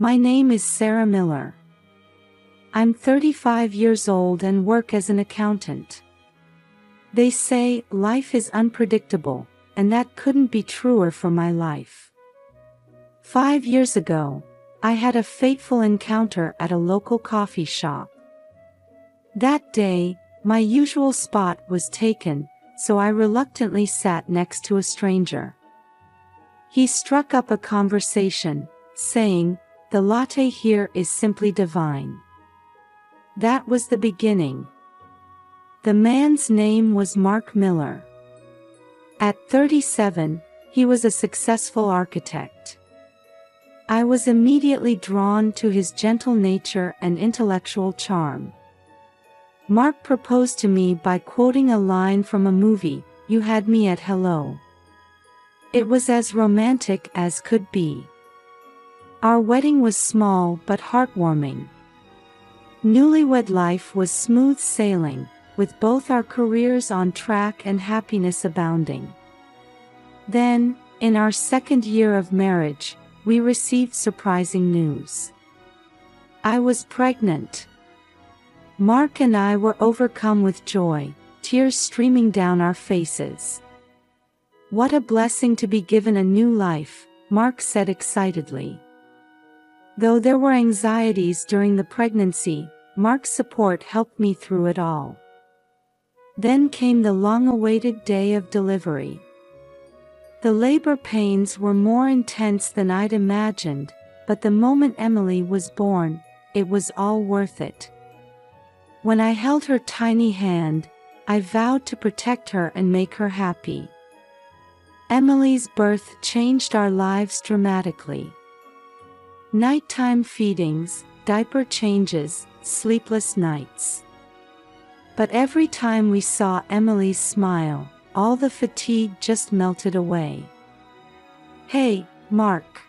My name is Sarah Miller. I'm 35 years old and work as an accountant. They say life is unpredictable, and that couldn't be truer for my life. 5 years ago, I had a fateful encounter at a local coffee shop. That day, my usual spot was taken, so I reluctantly sat next to a stranger. He struck up a conversation, saying, "The latte here is simply divine." That was the beginning. The man's name was Mark Miller. At 37, he was a successful architect. I was immediately drawn to his gentle nature and intellectual charm. Mark proposed to me by quoting a line from a movie, "You had me at hello." It was as romantic as could be. Our wedding was small but heartwarming. Newlywed life was smooth sailing, with both our careers on track and happiness abounding. Then, in our second year of marriage, we received surprising news. I was pregnant. Mark and I were overcome with joy, tears streaming down our faces. "What a blessing to be given a new life," Mark said excitedly. Though there were anxieties during the pregnancy, Mark's support helped me through it all. Then came the long-awaited day of delivery. The labor pains were more intense than I'd imagined, but the moment Emily was born, it was all worth it. When I held her tiny hand, I vowed to protect her and make her happy. Emily's birth changed our lives dramatically. Nighttime feedings, diaper changes, sleepless nights. But every time we saw Emily's smile, all the fatigue just melted away. "Hey, Mark.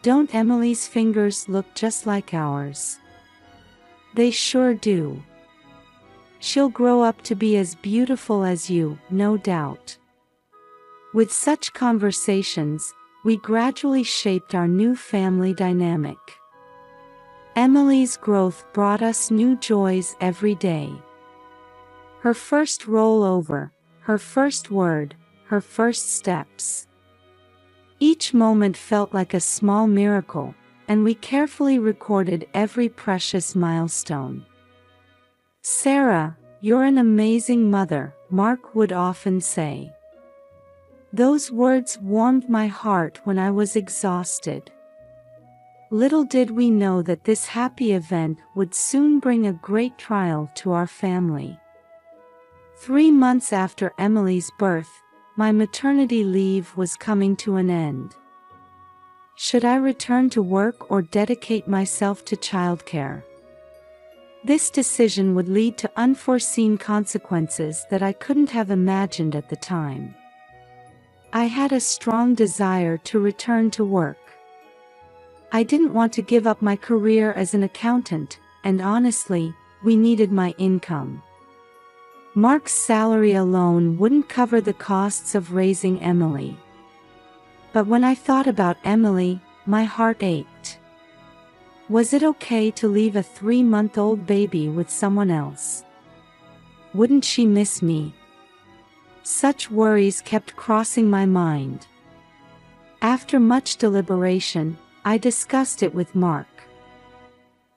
Don't Emily's fingers look just like ours?" "They sure do. She'll grow up to be as beautiful as you, no doubt." With such conversations, we gradually shaped our new family dynamic. Emily's growth brought us new joys every day. Her first rollover, her first word, her first steps. Each moment felt like a small miracle, and we carefully recorded every precious milestone. "Sarah, you're an amazing mother," Mark would often say. Those words warmed my heart when I was exhausted. Little did we know that this happy event would soon bring a great trial to our family. 3 months after Emily's birth, my maternity leave was coming to an end. Should I return to work or dedicate myself to childcare? This decision would lead to unforeseen consequences that I couldn't have imagined at the time. I had a strong desire to return to work. I didn't want to give up my career as an accountant, and honestly, we needed my income. Mark's salary alone wouldn't cover the costs of raising Emily. But when I thought about Emily, my heart ached. Was it okay to leave a 3-month-old baby with someone else? Wouldn't she miss me? Such worries kept crossing my mind. After much deliberation, I discussed it with Mark.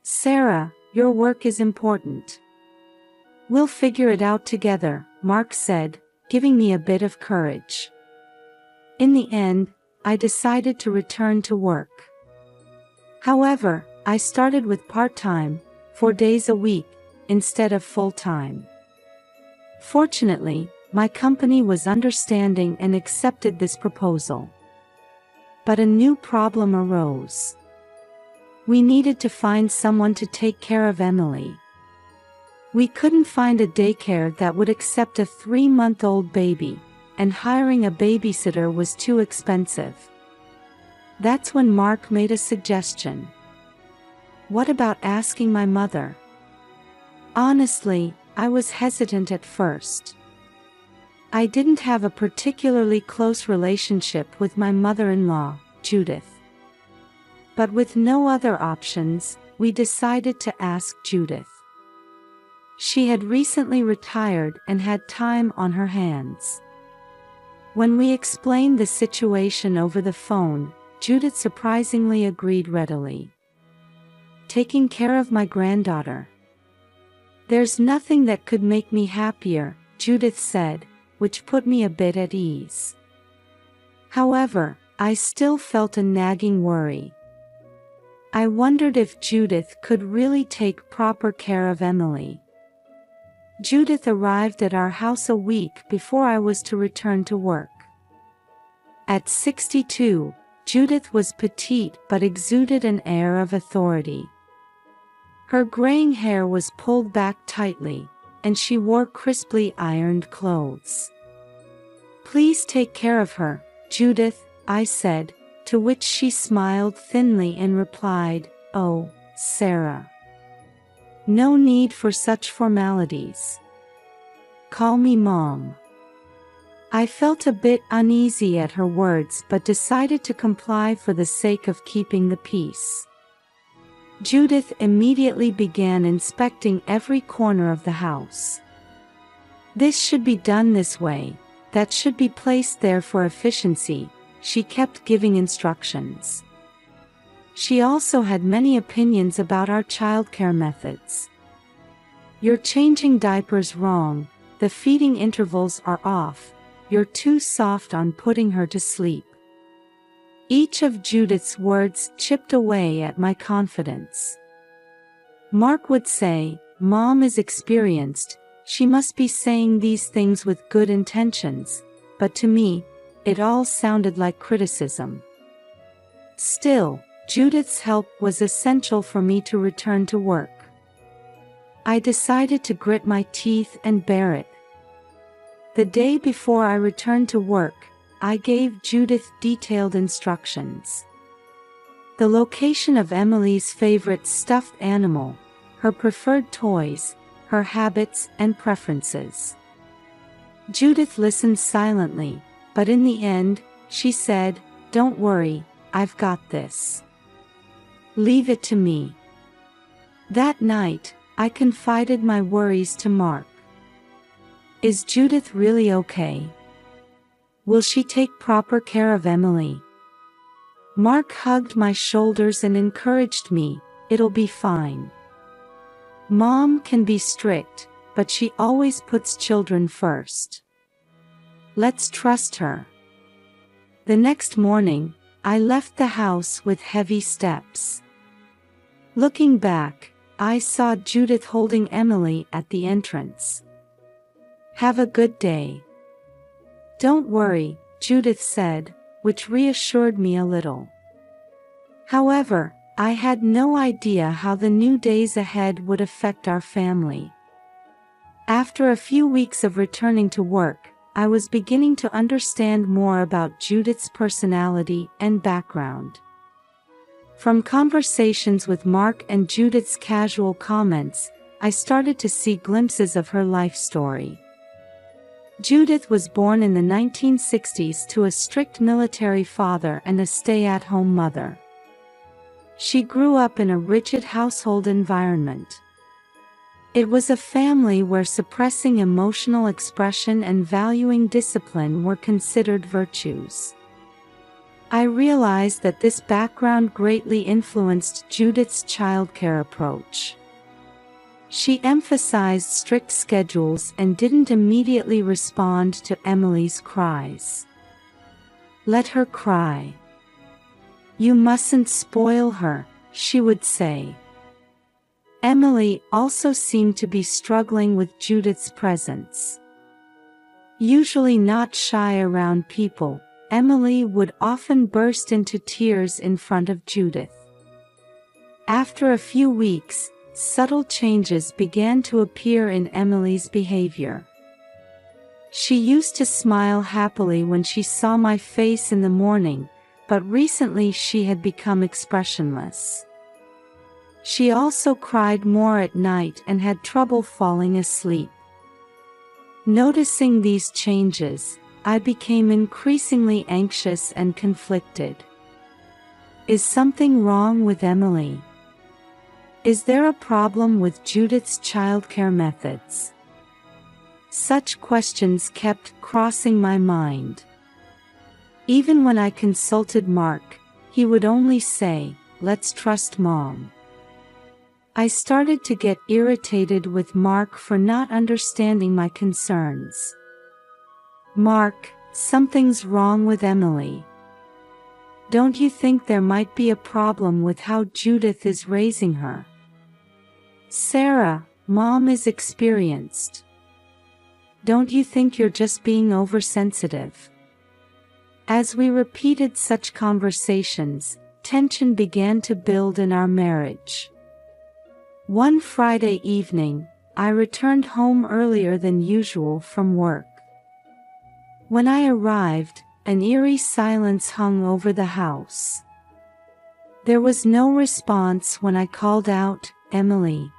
"Sarah, your work is important. We'll figure it out together," Mark said, giving me a bit of courage. In the end, I decided to return to work. However, I started with part-time, 4 days a week, instead of full-time. Fortunately, my company was understanding and accepted this proposal. But a new problem arose. We needed to find someone to take care of Emily. We couldn't find a daycare that would accept a 3-month-old baby, and hiring a babysitter was too expensive. That's when Mark made a suggestion. "What about asking my mother?" Honestly, I was hesitant at first. I didn't have a particularly close relationship with my mother-in-law, Judith. But with no other options, we decided to ask Judith. She had recently retired and had time on her hands. When we explained the situation over the phone, Judith surprisingly agreed readily. Taking care of my granddaughter. There's nothing that could make me happier, Judith said, which put me a bit at ease. However, I still felt a nagging worry. I wondered if Judith could really take proper care of Emily. Judith arrived at our house a week before I was to return to work. At 62, Judith was petite but exuded an air of authority. Her graying hair was pulled back tightly, and she wore crisply ironed clothes. "Please take care of her, Judith," I said, to which she smiled thinly and replied, "Oh, Sarah. No need for such formalities. Call me Mom." I felt a bit uneasy at her words but decided to comply for the sake of keeping the peace. Judith immediately began inspecting every corner of the house. "This should be done this way, that should be placed there for efficiency," she kept giving instructions. She also had many opinions about our childcare methods. "You're changing diapers wrong, the feeding intervals are off, you're too soft on putting her to sleep." Each of Judith's words chipped away at my confidence. Mark would say, "Mom is experienced, she must be saying these things with good intentions," but to me, it all sounded like criticism. Still, Judith's help was essential for me to return to work. I decided to grit my teeth and bear it. The day before I returned to work, I gave Judith detailed instructions. The location of Emily's favorite stuffed animal, her preferred toys, her habits and preferences. Judith listened silently, but in the end, she said, "Don't worry, I've got this. Leave it to me." That night, I confided my worries to Mark. "Is Judith really okay? Will she take proper care of Emily?" Mark hugged my shoulders and encouraged me, "It'll be fine. Mom can be strict, but she always puts children first. Let's trust her." The next morning, I left the house with heavy steps. Looking back, I saw Judith holding Emily at the entrance. "Have a good day." "Don't worry," Judith said, which reassured me a little. However, I had no idea how the new days ahead would affect our family. After a few weeks of returning to work, I was beginning to understand more about Judith's personality and background. From conversations with Mark and Judith's casual comments, I started to see glimpses of her life story. Judith was born in the 1960s to a strict military father and a stay-at-home mother. She grew up in a rigid household environment. It was a family where suppressing emotional expression and valuing discipline were considered virtues. I realized that this background greatly influenced Judith's childcare approach. She emphasized strict schedules and didn't immediately respond to Emily's cries. "Let her cry. You mustn't spoil her," she would say. Emily also seemed to be struggling with Judith's presence. Usually not shy around people, Emily would often burst into tears in front of Judith. After a few weeks, subtle changes began to appear in Emily's behavior. She used to smile happily when she saw my face in the morning, but recently she had become expressionless. She also cried more at night and had trouble falling asleep. Noticing these changes, I became increasingly anxious and conflicted. Is something wrong with Emily? Is there a problem with Judith's childcare methods? Such questions kept crossing my mind. Even when I consulted Mark, he would only say, "Let's trust Mom." I started to get irritated with Mark for not understanding my concerns. "Mark, something's wrong with Emily. Don't you think there might be a problem with how Judith is raising her? Sarah, Mom is experienced. Don't you think you're just being oversensitive?" As we repeated such conversations, tension began to build in our marriage. One Friday evening, I returned home earlier than usual from work. When I arrived, an eerie silence hung over the house. There was no response when I called out, "Emily."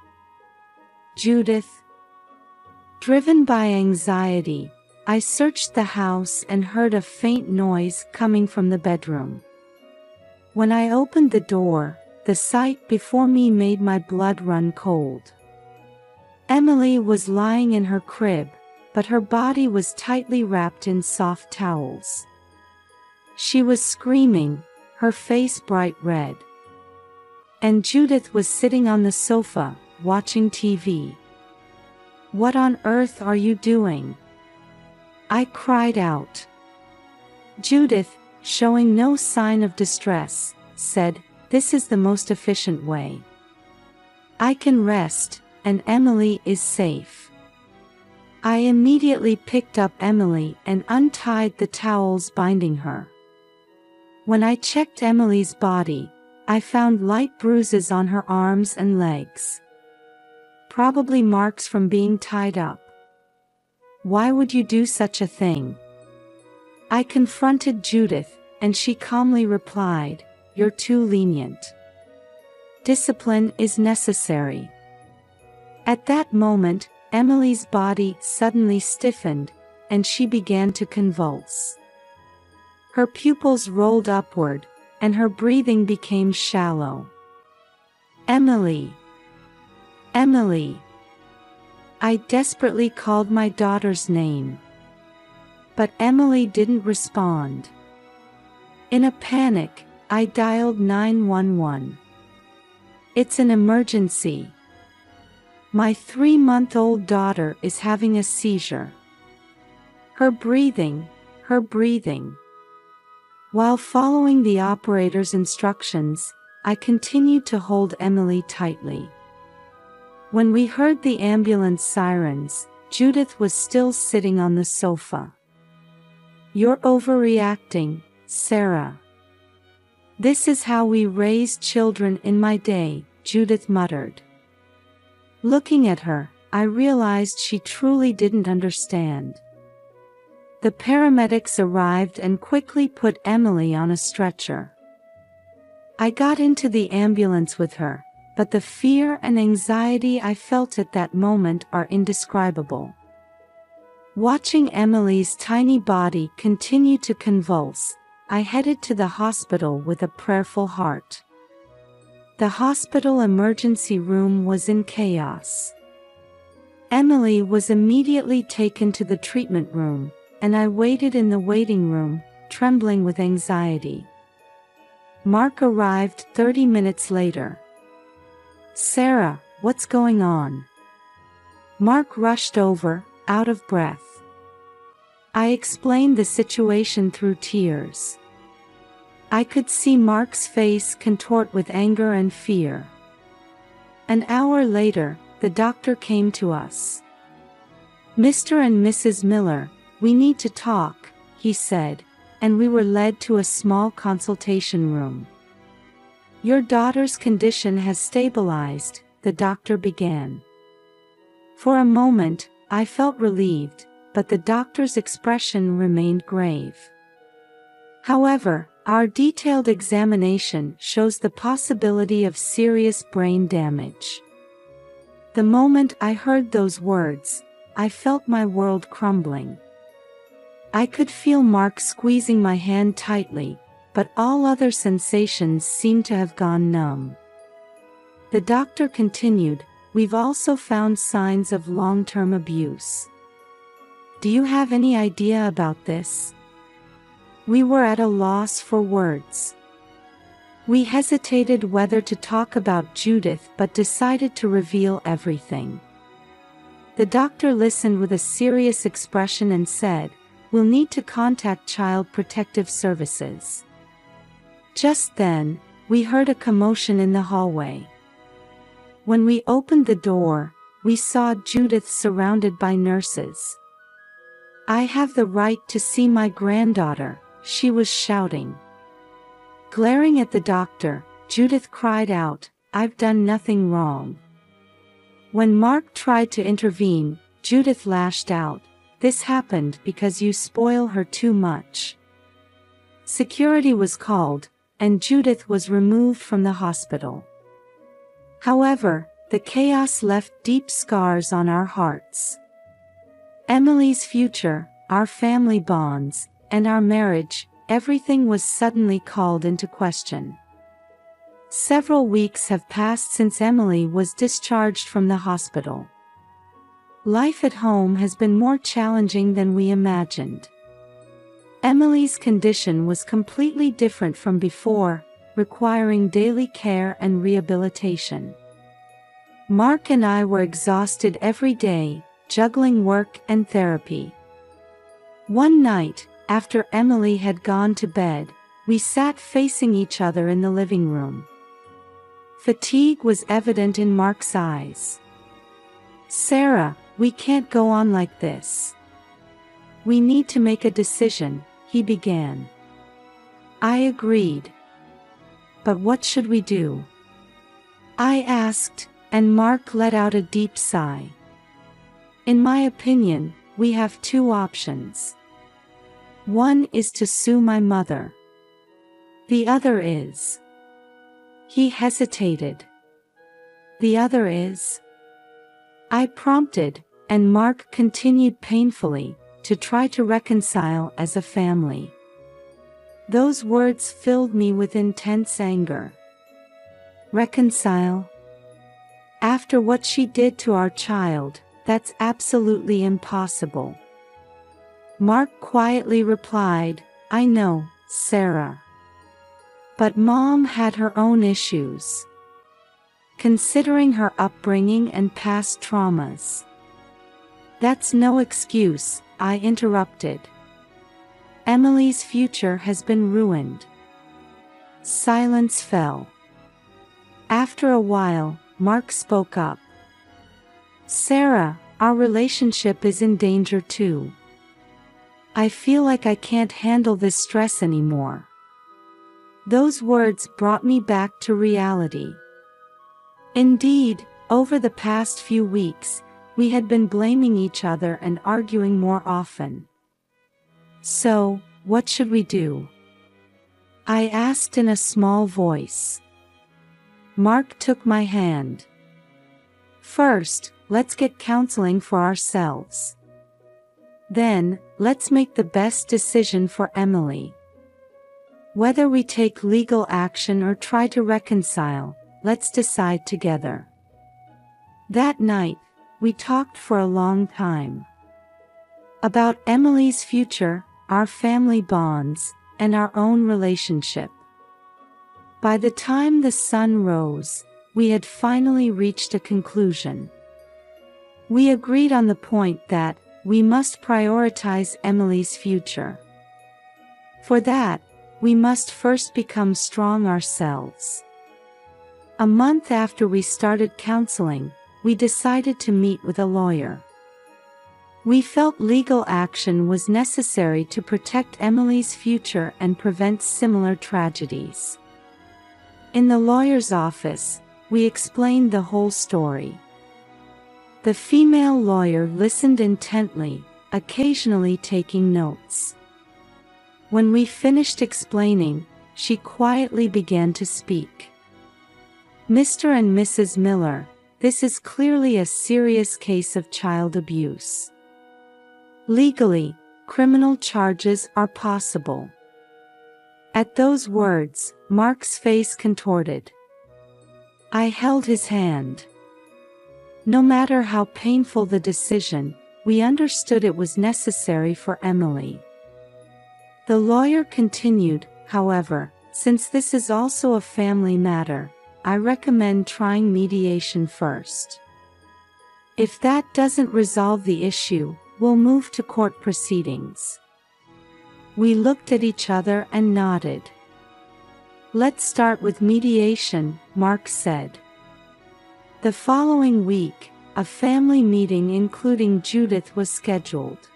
"Judith." Driven by anxiety, I searched the house and heard a faint noise coming from the bedroom. When I opened the door, the sight before me made my blood run cold. Emily was lying in her crib, but her body was tightly wrapped in soft towels. She was screaming, her face bright red. And Judith was sitting on the sofa, watching TV. "What on earth are you doing?" I cried out. Judith, showing no sign of distress, said, "This is the most efficient way. I can rest, and Emily is safe." I immediately picked up Emily and untied the towels binding her. When I checked Emily's body, I found light bruises on her arms and legs. Probably marks from being tied up. "Why would you do such a thing?" I confronted Judith, and she calmly replied, "You're too lenient. Discipline is necessary." At that moment, Emily's body suddenly stiffened, and she began to convulse. Her pupils rolled upward, and her breathing became shallow. "Emily! Emily!" I desperately called my daughter's name. But Emily didn't respond. In a panic, I dialed 911. "It's an emergency. My 3-month-old daughter is having a seizure. Her breathing. While following the operator's instructions, I continued to hold Emily tightly. When we heard the ambulance sirens, Judith was still sitting on the sofa. "You're overreacting, Sarah. This is how we raised children in my day," Judith muttered. Looking at her, I realized she truly didn't understand. The paramedics arrived and quickly put Emily on a stretcher. I got into the ambulance with her, but the fear and anxiety I felt at that moment are indescribable. Watching Emily's tiny body continue to convulse, I headed to the hospital with a prayerful heart. The hospital emergency room was in chaos. Emily was immediately taken to the treatment room, and I waited in the waiting room, trembling with anxiety. Mark arrived 30 minutes later. "Sarah, what's going on?" Mark rushed over, out of breath. I explained the situation through tears. I could see Mark's face contort with anger and fear. An hour later, the doctor came to us. "Mr. and Mrs. Miller, we need to talk," he said, and we were led to a small consultation room. "Your daughter's condition has stabilized," the doctor began. For a moment, I felt relieved, but the doctor's expression remained grave. However, our detailed examination shows the possibility of serious brain damage. The moment I heard those words, I felt my world crumbling. I could feel Mark squeezing my hand tightly, but all other sensations seemed to have gone numb. The doctor continued, "We've also found signs of long-term abuse. Do you have any idea about this?" We were at a loss for words. We hesitated whether to talk about Judith but decided to reveal everything. The doctor listened with a serious expression and said, "We'll need to contact Child Protective Services." Just then, we heard a commotion in the hallway. When we opened the door, we saw Judith surrounded by nurses. "I have the right to see my granddaughter," she was shouting. Glaring at the doctor, Judith cried out, "I've done nothing wrong." When Mark tried to intervene, Judith lashed out, "This happened because you spoil her too much." Security was called, and Judith was removed from the hospital. However, the chaos left deep scars on our hearts. Emily's future, our family bonds, and our marriage, everything was suddenly called into question. Several weeks have passed since Emily was discharged from the hospital. Life at home has been more challenging than we imagined. Emily's condition was completely different from before, requiring daily care and rehabilitation. Mark and I were exhausted every day, juggling work and therapy. One night, after Emily had gone to bed, we sat facing each other in the living room. Fatigue was evident in Mark's eyes. "Sarah, we can't go on like this. We need to make a decision," he began. I agreed. "But what should we do?" I asked, and Mark let out a deep sigh. "In my opinion, we have two options. One is to sue my mother. The other is..." He hesitated. "The other is..." I prompted, and Mark continued painfully, "to try to reconcile as a family." Those words filled me with intense anger. Reconcile? After what she did to our child, that's absolutely impossible. Mark quietly replied, "I know, Sarah. But Mom had her own issues. Considering her upbringing and past traumas." "That's no excuse," I interrupted. "Emily's future has been ruined." Silence fell. After a while, Mark spoke up. "Sarah, our relationship is in danger too. I feel like I can't handle this stress anymore." Those words brought me back to reality. Indeed, over the past few weeks, we had been blaming each other and arguing more often. "So, what should we do?" I asked in a small voice. Mark took my hand. "First, let's get counseling for ourselves. Then, let's make the best decision for Emily. Whether we take legal action or try to reconcile, let's decide together." That night, we talked for a long time. About Emily's future, our family bonds, and our own relationship. By the time the sun rose, we had finally reached a conclusion. We agreed on the point that we must prioritize Emily's future. For that, we must first become strong ourselves. A month after we started counseling, we decided to meet with a lawyer. We felt legal action was necessary to protect Emily's future and prevent similar tragedies. In the lawyer's office, we explained the whole story. The female lawyer listened intently, occasionally taking notes. When we finished explaining, she quietly began to speak. "Mr. and Mrs. Miller, this is clearly a serious case of child abuse. Legally, criminal charges are possible. At those words, Mark's face contorted. I held his hand. No matter how painful the decision, we understood it was necessary for Emily. The lawyer continued, however, since this is also a family matter, I recommend trying mediation first. If that doesn't resolve the issue, we'll move to court proceedings. We looked at each other and nodded. Let's start with mediation, Mark said. The following week, a family meeting including Judith was scheduled.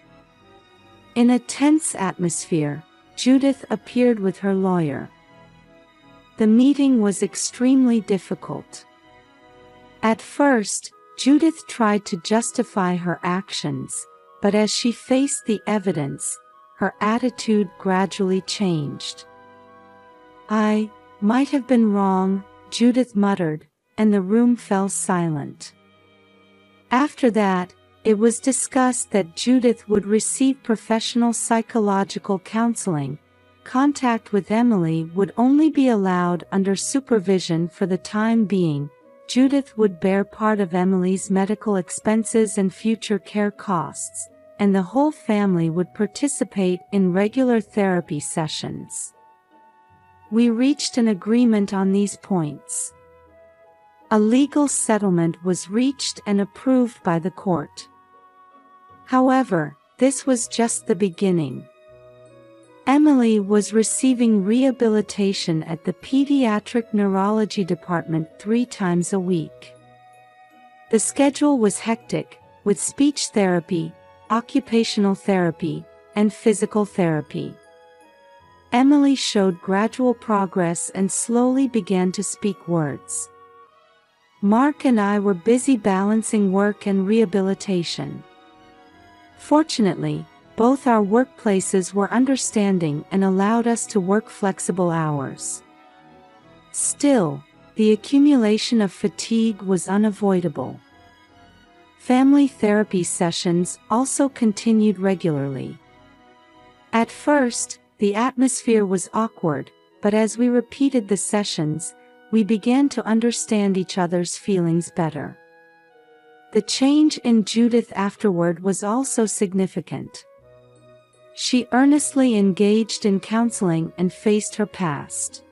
In a tense atmosphere, Judith appeared with her lawyer. The meeting was extremely difficult. At first, Judith tried to justify her actions, but as she faced the evidence, her attitude gradually changed. I might have been wrong, Judith muttered, and the room fell silent. After that, it was discussed that Judith would receive professional psychological counseling. Contact with Emily would only be allowed under supervision for the time being. Judith would bear part of Emily's medical expenses and future care costs, and the whole family would participate in regular therapy sessions. We reached an agreement on these points. A legal settlement was reached and approved by the court. However, this was just the beginning. Emily was receiving rehabilitation at the pediatric neurology department 3 times a week. The schedule was hectic, with speech therapy, occupational therapy, and physical therapy. Emily showed gradual progress and slowly began to speak words. Mark and I were busy balancing work and rehabilitation. Fortunately, both our workplaces were understanding and allowed us to work flexible hours. Still, the accumulation of fatigue was unavoidable. Family therapy sessions also continued regularly. At first, the atmosphere was awkward, but as we repeated the sessions, we began to understand each other's feelings better. The change in Judith afterward was also significant. She earnestly engaged in counseling and faced her past.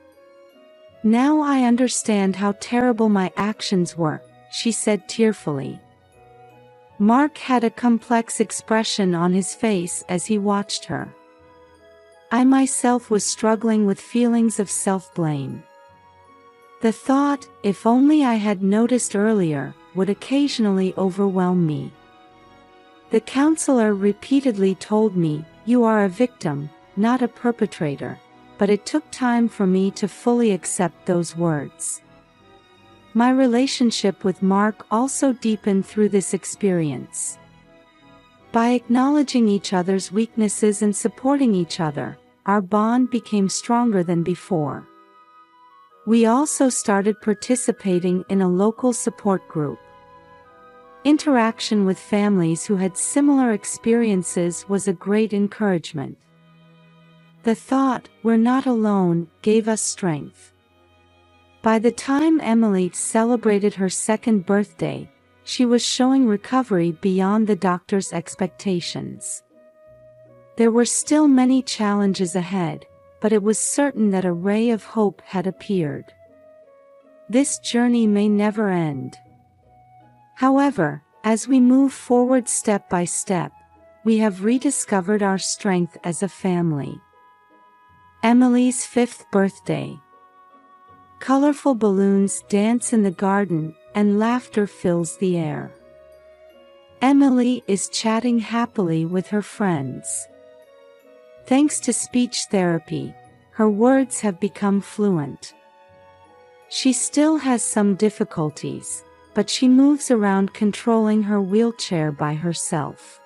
Now I understand how terrible my actions were, she said tearfully. Mark had a complex expression on his face as he watched her. I myself was struggling with feelings of self-blame. The thought, if only I had noticed earlier, would occasionally overwhelm me. The counselor repeatedly told me, "You are a victim, not a perpetrator," but it took time for me to fully accept those words. My relationship with Mark also deepened through this experience. By acknowledging each other's weaknesses and supporting each other, our bond became stronger than before. We also started participating in a local support group. Interaction with families who had similar experiences was a great encouragement. The thought, "We're not alone," gave us strength. By the time Emily celebrated her 2nd birthday, she was showing recovery beyond the doctor's expectations. There were still many challenges ahead, but it was certain that a ray of hope had appeared. This journey may never end. However, as we move forward step by step, we have rediscovered our strength as a family. Emily's 5th birthday. Colorful balloons dance in the garden, and laughter fills the air. Emily is chatting happily with her friends. Thanks to speech therapy, her words have become fluent. She still has some difficulties, but she moves around controlling her wheelchair by herself.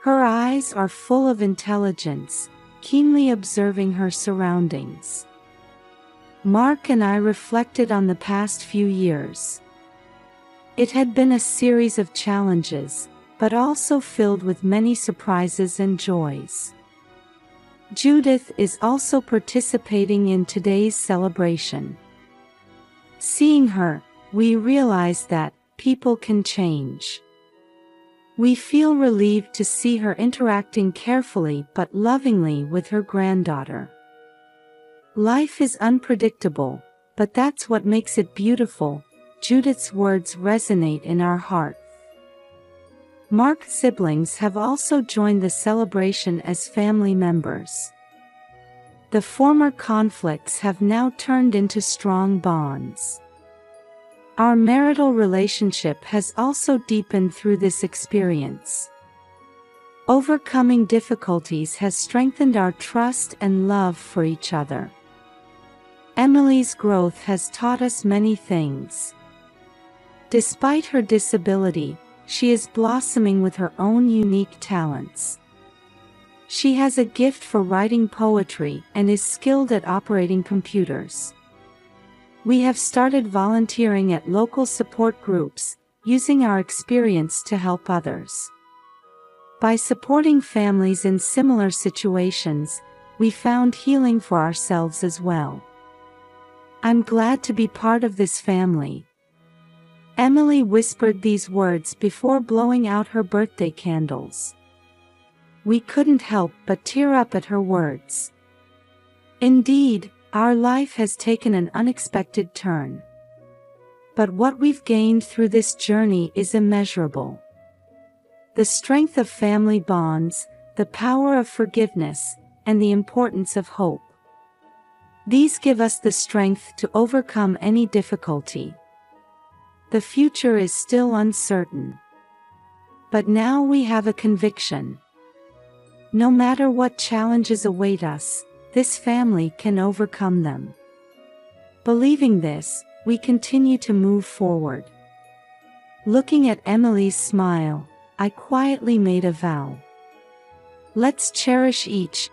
Her eyes are full of intelligence, keenly observing her surroundings. Mark and I reflected on the past few years. It had been a series of challenges, but also filled with many surprises and joys. Judith is also participating in today's celebration. Seeing her, we realize that people can change. We feel relieved to see her interacting carefully but lovingly with her granddaughter. Life is unpredictable, but that's what makes it beautiful. Judith's words resonate in our hearts. Mark's siblings have also joined the celebration as family members. The former conflicts have now turned into strong bonds. Our marital relationship has also deepened through this experience. Overcoming difficulties has strengthened our trust and love for each other. Emily's growth has taught us many things. Despite her disability, she is blossoming with her own unique talents. She has a gift for writing poetry and is skilled at operating computers. We have started volunteering at local support groups, using our experience to help others. By supporting families in similar situations, we found healing for ourselves as well. I'm glad to be part of this family. Emily whispered these words before blowing out her birthday candles. We couldn't help but tear up at her words. Indeed, our life has taken an unexpected turn. But what we've gained through this journey is immeasurable. The strength of family bonds, the power of forgiveness, and the importance of hope. These give us the strength to overcome any difficulty. The future is still uncertain. But now we have a conviction. No matter what challenges await us, this family can overcome them. Believing this, we continue to move forward. Looking at Emily's smile, I quietly made a vow. Let's cherish each